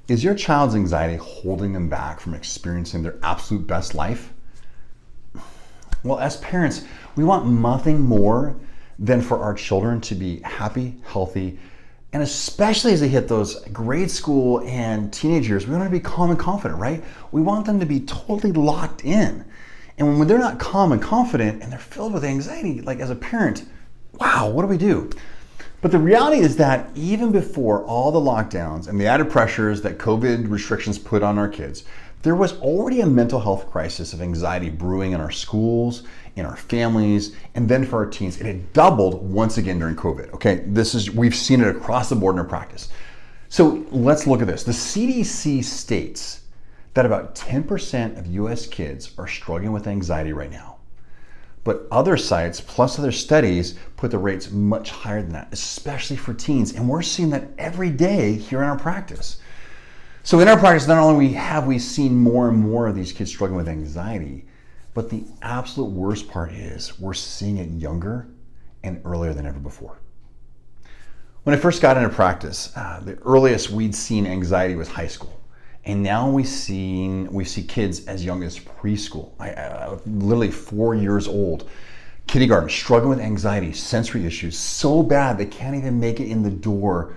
Is your child's anxiety holding them back from experiencing their absolute best life? Well, as parents, we want nothing more than for our children to be happy, healthy, and especially as they hit those grade school and teenage years, we want them to be calm and confident, right? We want them to be totally locked in. And when they're not calm and confident and they're filled with anxiety, like as a parent, wow, what do we do? But the reality is that even before all the lockdowns and the added pressures that COVID restrictions put on our kids, there was already a mental health crisis of anxiety brewing in our schools, in our families, and then for our teens. It had doubled once again during COVID. Okay, we've seen it across the board in our practice. So let's look at this. The CDC states that about 10% of US kids are struggling with anxiety right now. But other sites, plus other studies, put the rates much higher than that, especially for teens. And we're seeing that every day here in our practice. So in our practice, not only have we seen more and more of these kids struggling with anxiety, but the absolute worst part is we're seeing it younger and earlier than ever before. When I first got into practice, the earliest we'd seen anxiety was high school. And now we see kids as young as preschool, literally 4 years old, kindergarten, struggling with anxiety, sensory issues, so bad they can't even make it in the door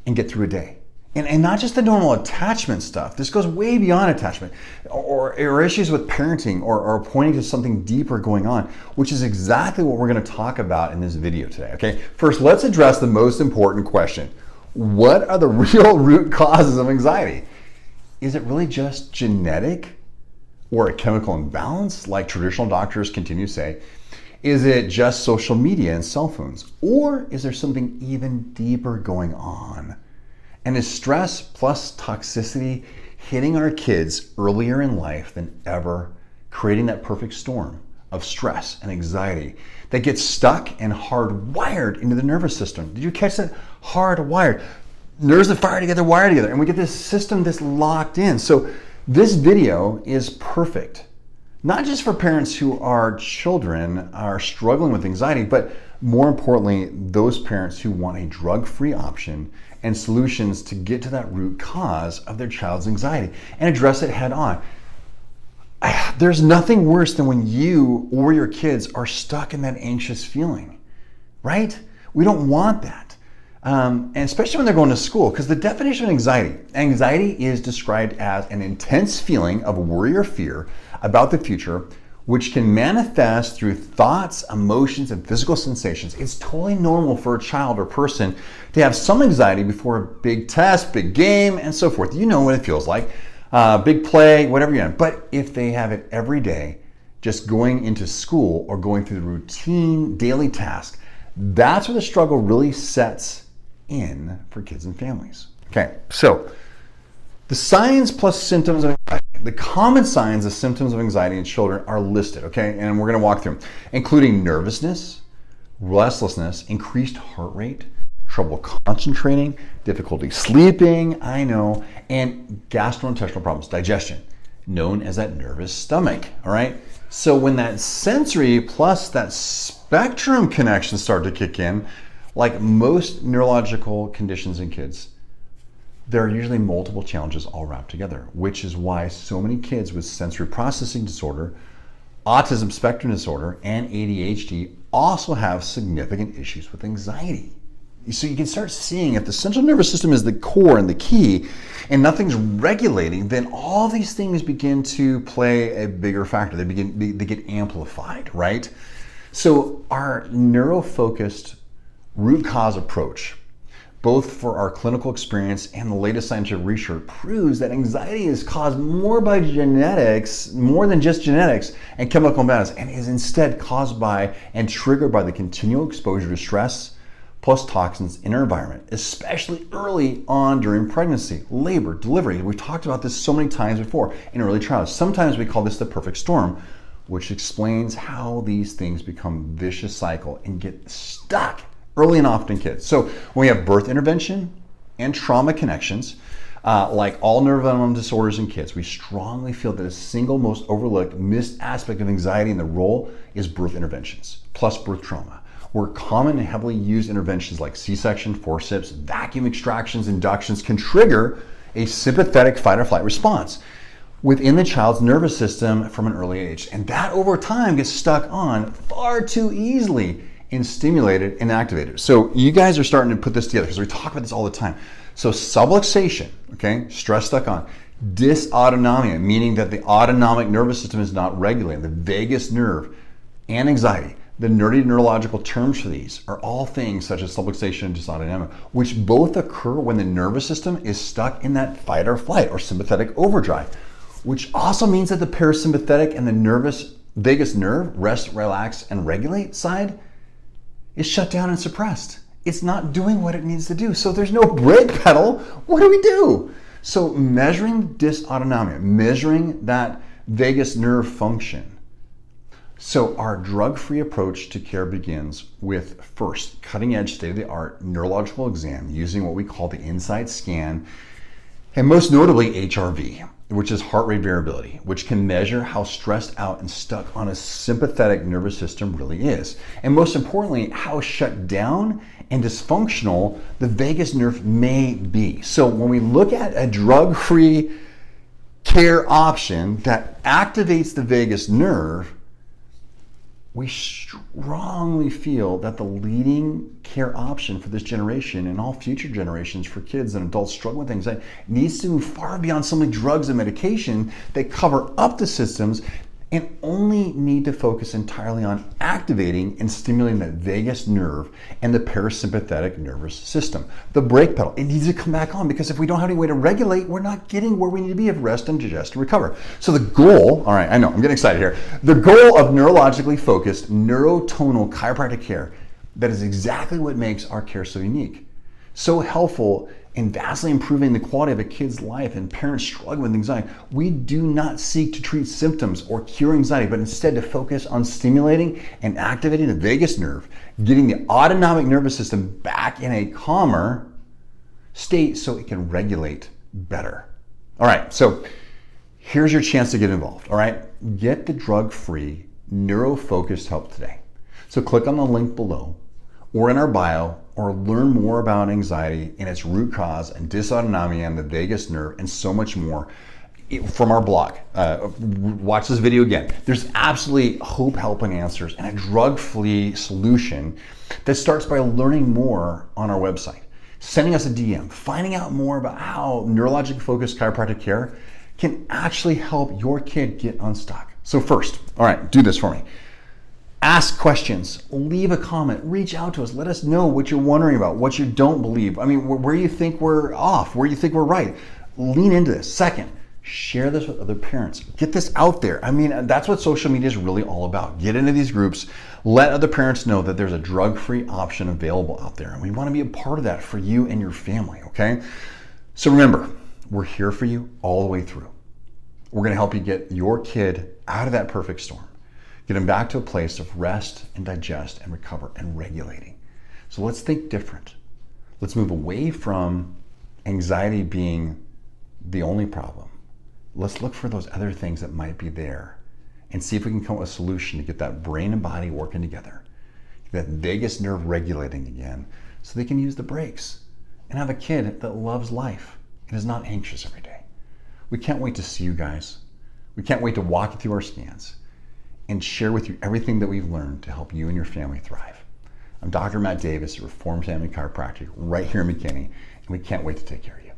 and get through a day. And not just the normal attachment stuff. This goes way beyond attachment, or issues with parenting, or pointing to something deeper going on, which is exactly what we're going to talk about in this video today. Okay, first, let's address the most important question. What are the real root causes of anxiety? Is it really just genetic or a chemical imbalance, like traditional doctors continue to say? Is it just social media and cell phones? Or is there something even deeper going on? And is stress plus toxicity hitting our kids earlier in life than ever, creating that perfect storm of stress and anxiety that gets stuck and hardwired into the nervous system? Did you catch that? Hardwired. Nerves that fire together, wire together, and we get this system that's locked in. So this video is perfect, not just for parents who are children are struggling with anxiety, but more importantly, those parents who want a drug-free option and solutions to get to that root cause of their child's anxiety and address it head on. There's nothing worse than when you or your kids are stuck in that anxious feeling, right? We don't want that. And especially when they're going to school, because the definition of anxiety is described as an intense feeling of worry or fear about the future, which can manifest through thoughts, emotions, and physical sensations. It's totally normal for a child or person to have some anxiety before a big test, big game, and so forth. You know what it feels like, big play, whatever you're in. But if they have it every day, just going into school or going through the routine daily task, that's where the struggle really sets in for kids and families. Okay, so the signs plus symptoms of anxiety. The common signs and symptoms of anxiety in children are listed, okay? And we're gonna walk through them, including nervousness, restlessness, increased heart rate, trouble concentrating, difficulty sleeping, and gastrointestinal problems, digestion, known as that nervous stomach, all right? So when that sensory plus that spectrum connections start to kick in, like most neurological conditions in kids, there are usually multiple challenges all wrapped together, which is why so many kids with sensory processing disorder, autism spectrum disorder, and ADHD also have significant issues with anxiety. So you can start seeing if the central nervous system is the core and the key and nothing's regulating, then all these things begin to play a bigger factor. They get amplified, right? So our neuro-focused root cause approach, both for our clinical experience and the latest scientific research, proves that anxiety is caused more by genetics, more than just genetics and chemical imbalance, and is instead caused by and triggered by the continual exposure to stress plus toxins in our environment, especially early on during pregnancy, labor, delivery. We've talked about this so many times before in early childhood. Sometimes we call this the perfect storm, which explains how these things become vicious cycle and get stuck early and often in kids. So when we have birth intervention and trauma connections, like all neurodevelopmental disorders in kids, we strongly feel that the single most overlooked, missed aspect of anxiety in the role is birth interventions, plus birth trauma, where common and heavily used interventions like C-section, forceps, vacuum extractions, inductions can trigger a sympathetic fight or flight response within the child's nervous system from an early age. And that over time gets stuck on far too easily and stimulated and activated. So you guys are starting to put this together because we talk about this all the time. So subluxation, okay, stress stuck on. Dysautonomia, meaning that the autonomic nervous system is not regulated. The vagus nerve and anxiety. The nerdy neurological terms for these are all things such as subluxation and dysautonomia, which both occur when the nervous system is stuck in that fight or flight or sympathetic overdrive, which also means that the parasympathetic and the vagus nerve, rest, relax, and regulate side, is shut down and suppressed. It's not doing what it needs to do. So there's no brake pedal. What do we do? So measuring dysautonomia, measuring that vagus nerve function. So our drug-free approach to care begins with first cutting-edge, state-of-the-art neurological exam using what we call the Insight scan, and most notably HRV, which is heart rate variability, which can measure how stressed out and stuck on a sympathetic nervous system really is. And most importantly, how shut down and dysfunctional the vagus nerve may be. So when we look at a drug-free care option that activates the vagus nerve, we strongly feel that the leading care option for this generation and all future generations for kids and adults struggling with anxiety needs to move far beyond simply drugs and medication that cover up the systems and only need to focus entirely on activating and stimulating that vagus nerve and the parasympathetic nervous system. The brake pedal, it needs to come back on, because if we don't have any way to regulate, we're not getting where we need to be of rest and digest and recover. So the goal, all right, I know, I'm getting excited here. The goal of neurologically focused neurotonal chiropractic care, that is exactly what makes our care so unique, so helpful in vastly improving the quality of a kid's life and parents struggling with anxiety. We do not seek to treat symptoms or cure anxiety, but instead to focus on stimulating and activating the vagus nerve, getting the autonomic nervous system back in a calmer state so it can regulate better. All right, so here's your chance to get involved, all right? Get the drug-free, neuro-focused help today. So click on the link below or in our bio, or learn more about anxiety and its root cause and dysautonomia and the vagus nerve and so much more from our blog. Watch this video again. There's absolutely hope, help, and answers, and a drug-free solution that starts by learning more on our website, sending us a DM, finding out more about how neurologically focused chiropractic care can actually help your kid get unstuck. So first, all right, do this for me. Ask questions, leave a comment, reach out to us, let us know what you're wondering about, what you don't believe. I mean, where you think we're off, where you think we're right. Lean into this. Second, share this with other parents. Get this out there. I mean, that's what social media is really all about. Get into these groups, let other parents know that there's a drug-free option available out there. And we want to be a part of that for you and your family, okay? So remember, we're here for you all the way through. We're going to help you get your kid out of that perfect storm. Get them back to a place of rest and digest and recover and regulating. So let's think different. Let's move away from anxiety being the only problem. Let's look for those other things that might be there and see if we can come up with a solution to get that brain and body working together, that vagus nerve regulating again, so they can use the brakes and have a kid that loves life and is not anxious every day. We can't wait to see you guys. We can't wait to walk you through our scans and share with you everything that we've learned to help you and your family thrive. I'm Dr. Matt Davis, Reformed Family Chiropractic right here in McKinney, and we can't wait to take care of you.